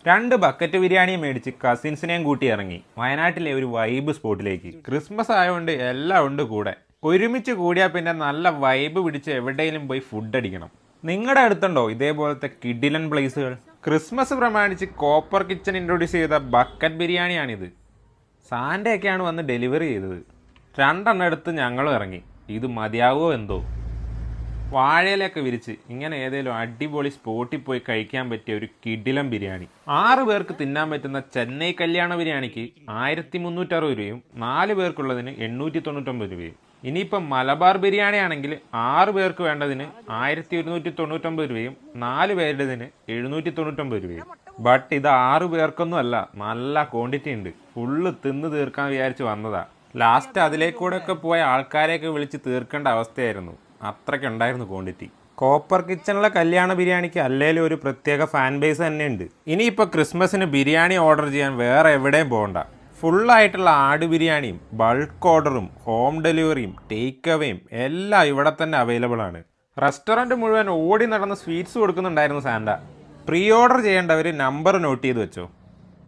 2 bucket ബിരിയാണിയും മേടിച്ച് കസിൻസിനെയും കൂട്ടി ഇറങ്ങി വയനാട്ടിലെ ഒരു വൈബ് സ്പോട്ടിലേക്ക്. ക്രിസ്മസ് ആയതുകൊണ്ട് എല്ലാം ഉണ്ട് കൂടെ. ഒരുമിച്ച് കൂടിയാൽ പിന്നെ നല്ല വൈബ് പിടിച്ച് എവിടെയെങ്കിലും പോയി ഫുഡ് അടിക്കണം. നിങ്ങളുടെ അടുത്തുണ്ടോ ഇതേപോലത്തെ കിഡിലൻ പ്ലേസുകൾ? ക്രിസ്മസ് പ്രമാണിച്ച് കോപ്പർ കിച്ചൺ ഇൻട്രൊഡ്യൂസ് ചെയ്ത ബക്കറ്റ് ബിരിയാണിയാണിത്. സാൻ്റെയൊക്കെയാണ് വന്ന് ഡെലിവറി ചെയ്തത്. 2 എണ്ണം എടുത്ത് ഞങ്ങളും ഇറങ്ങി. ഇത് മതിയാവുമോ എന്തോ. വാഴയിലൊക്കെ വിരിച്ച് ഇങ്ങനെ ഏതെങ്കിലും അടിപൊളി സ്പോട്ടിൽ പോയി കഴിക്കാൻ പറ്റിയ ഒരു കിടിലം ബിരിയാണി. 6 പേർക്ക് തിന്നാൻ പറ്റുന്ന ചെന്നൈ കല്യാണ ബിരിയാണിക്ക് 1360 രൂപയും 4 പേർക്കുള്ളതിന് 899 രൂപയും. ഇനിയിപ്പം മലബാർ ബിരിയാണി ആണെങ്കിൽ 6 പേർക്ക് വേണ്ടതിന് 1199 രൂപയും 4 പേരുടേതിന് 799 രൂപയും. ബട്ട് ഇത് 6 പേർക്കൊന്നും അല്ല, നല്ല ക്വാണ്ടിറ്റി ഉണ്ട്. ഫുള്ള് തിന്ന് തീർക്കാൻ വിചാരിച്ച് വന്നതാ. ലാസ്റ്റ് അതിലേക്കൂടെ ഒക്കെ പോയ ആൾക്കാരെയൊക്കെ വിളിച്ച് തീർക്കേണ്ട അവസ്ഥയായിരുന്നു. അത്രയ്ക്കുണ്ടായിരുന്നു ക്വാണ്ടിറ്റി. കോപ്പർ കിച്ചണിലെ കല്യാണ ബിരിയാണിക്ക് അല്ലേലും ഒരു പ്രത്യേക ഫാൻ ബേസ് തന്നെയുണ്ട്. ഇനിയിപ്പോൾ ക്രിസ്മസിന് ബിരിയാണി ഓർഡർ ചെയ്യാൻ വേറെ എവിടെയും പോകണ്ട. ഫുള്ളായിട്ടുള്ള ആട് ബിരിയാണിയും ബൾക്ക് ഓർഡറും ഹോം ഡെലിവറിയും ടേക്ക് അവേയും എല്ലാം ഇവിടെ തന്നെ അവൈലബിൾ ആണ്. റെസ്റ്റോറൻറ്റ് മുഴുവൻ ഓടി നടന്ന് സ്വീറ്റ്സ് കൊടുക്കുന്നുണ്ടായിരുന്നു സാന്റ. പ്രീ ഓർഡർ ചെയ്യേണ്ടവർ നമ്പർ നോട്ട് ചെയ്ത് വെച്ചോ.